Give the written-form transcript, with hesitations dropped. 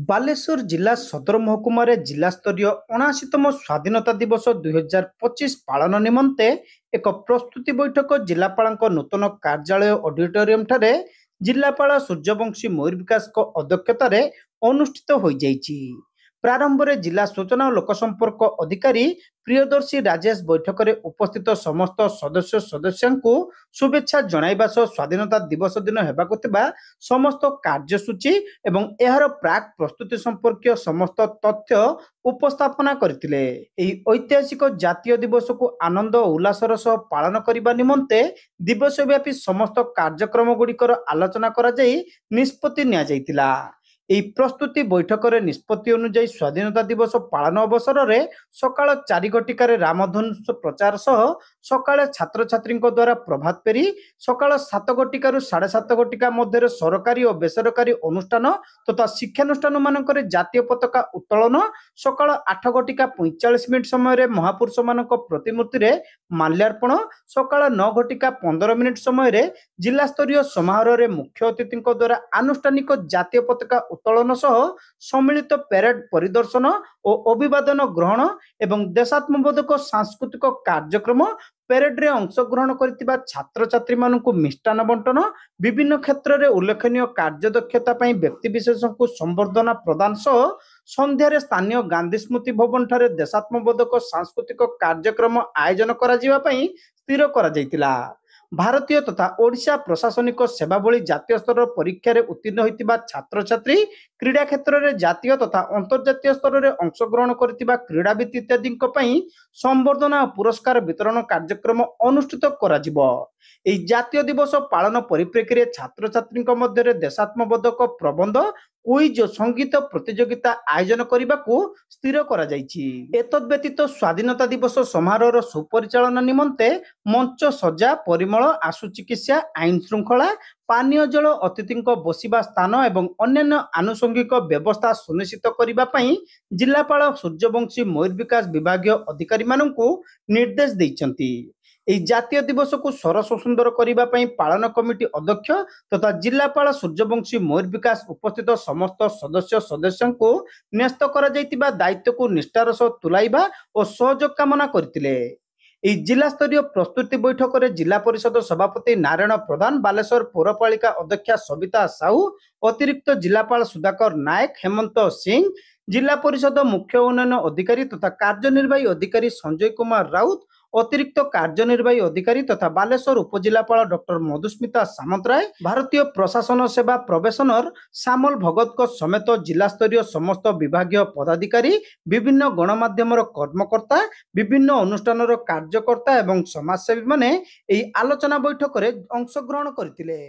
ବାଲେଶ୍ୱର ଜିଲ୍ଲା ସଦର ମହକୁମାରେ ଜିଲ୍ଲାସ୍ତରୀୟ 79ତମ ସ୍ୱାଧୀନତା ଦିବସ 2025 ପାଳନ ନିମନ୍ତେ ଏକ ପ୍ରସ୍ତୁତି ବୈଠକ ଜିଲ୍ଲାପାଳଙ୍କ ନୂତନ କାର୍ଯ୍ୟାଳୟ ଅଡିଟୋରିୟମଠାରେ ଜିଲ୍ଲାପାଳ ସୂର୍ଯ୍ୟବଂଶୀ ମୟୂର ବିକାଶଙ୍କ ଅଧ୍ୟକ୍ଷତାରେ ଅନୁଷ୍ଠିତ ହୋଇଯାଇଛି। ପ୍ରାରମ୍ଭରେ ଜିଲ୍ଲା ସୂଚନା ଓ ଲୋକସମ୍ପର୍କ ଅଧିକାରୀ ପ୍ରିୟଦର୍ଶୀ ରାଜେଶ ବୈଠକରେ ଉପସ୍ଥିତ ସମସ୍ତ ସଦସ୍ୟଙ୍କୁ शुभेच्छा जणाइबा सह स्वाधीनता दिवस दिन हेबाकु थिबा समस्त कार्यसूची एवं एहार प्राक प्रस्तुति संपर्कीय समस्त तथ्य उपस्थापना करथिले। एही ऐतिहासिक जातीय दिवस को आनंद और उल्लासर सह पालन करिबा निमंते दिवसव्यापी समस्त कार्यक्रम गुड़िकर आलोचना करा जाई निष्पत्ति निया जाइतिला। ଏହି ପ୍ରସ୍ତୁତି ବୈଠକରେ ନିଷ୍ପତ୍ତି ଅନୁଯାୟୀ ସ୍ୱାଧୀନତା ଦିବସ ପାଳନ ଅବସରରେ ସକାଳ 4 ଘଟିକାରେ ରାମଧନୁ ପ୍ରଚାର ସହ ସକାଳେ ଛାତ୍ରଛାତ୍ରୀଙ୍କ ଦ୍ୱାରା ପ୍ରଭାତ ଫେରି ସକାଳ 7 ଘଟିକାରୁ 7:30 ଘଟିକା ମଧ୍ୟରେ ସରକାରୀ ଓ ବେସରକାରୀ ଅନୁଷ୍ଠାନ ତଥା ଶିକ୍ଷାନୁଷ୍ଠାନ ମାନଙ୍କରେ ଜାତୀୟ ପତାକା ଉତ୍ତୋଳନ ସକାଳ 8 ଘଟିକା 45 ମିନିଟ୍ ସମୟରେ ମହାପୁରୁଷ ମାନଙ୍କ ପ୍ରତିମୂର୍ତ୍ତିରେ ମାଲ୍ୟାର୍ପଣ ସକାଳ 9 ଘଟିକା 15 ମିନିଟ୍ ସମୟରେ जिला स्तरीय समारोह मुख्य अतिथि द्वारा आनुष्ठानिक जातीय पताका उत्तोलन सह सम्मिलित पेरेड परिदर्शन और अभिवादन ग्रहण एवं देशात्मबोधक सांस्कृतिक कार्यक्रम पेरेड रे अंशग्रहण करथिबा छात्र छात्री मानकु मिष्टान बंटन विभिन्न क्षेत्र में उल्लेखनीय कार्यदक्षता व्यक्ति विशेष को संबर्धना प्रदान सह संध्यारे स्थानीय गांधी स्मृति भवन ठारे देशात्मबोधक सांस्कृतिक कार्यक्रम आयोजन करा जिबा पई स्थिर करा जायतिला। भारतीय तथा ओडिशा प्रशासनिक सेवा भली जातीय स्तर परीक्षा रे उत्तीर्ण होइतिबा छात्र छात्री क्रीडा क्षेत्र में जातीय तथा अंतर्जातीय स्तर में अंशग्रहण करथिबा क्रीड़ाविद इत्यादि संबर्धना और पुरस्कार वितरण कार्यक्रम अनुष्ठित करा जिवो। एही जातीय दिवस पालन परिप्रेक्षी रे छात्र छात्री मध्य देशात्मबोधक प्रबंध क्विज संगीत प्रतियोगिता आयोजन करने को स्थिर करा जायछि। एतद व्यतीत स्वाधीनता दिवस समारोह सुपरिचालन निमंते मंच सज्जा परिमल आशु चिकित्सा आईन श्रृंखला पानीय जल अतिथि बसिबा स्थान एवं अन्य आनुषंगिक व्यवस्था सुनिश्चित करने जिलापाल सूर्यवंशी मयूर विकास विभागीय अधिकारी मानकु निर्देश दैछन्ति। एही जातीय दिवस को सरस सुंदर करने पालन कमिटी अध्यक्ष तथा जिलापाल सूर्यवंशी मयूर विकास उपस्थित समस्त सदस्य को न्यस्त करा जायतिबा दायित्व को निष्ठार सह तुलाइबा और सहयोग कामना करथिले। जिला स्तरीय प्रस्तुति बैठक में जिला परिषद सभापति नारायण प्रधान बालेश्वर पौरपालिका अध्यक्षा सविता साहू अतिरिक्त जिलापाल सुधाकर नायक हेमंत सिंह जिला परिषद मुख्य उन्नयन अधिकारी तथा कार्यनिर्वाही अधिकारी संजय कुमार राउत अतिरिक्त कार्यनिर्वाही अधिकारी तथा बालेश्वर उपजिलापाल डॉक्टर मधुस्मिता सामंतराय भारतीय प्रशासन सेवा प्रोबेशनर सामल भगत को समेत जिला स्तरीय समस्त विभागीय पदाधिकारी विभिन्न गणमाध्यम कर्मकर्ता विभिन्न अनुष्ठान कार्यकर्ता एवं समाजसेवी माने एही आलोचना बैठक में अंशग्रहण करथिले।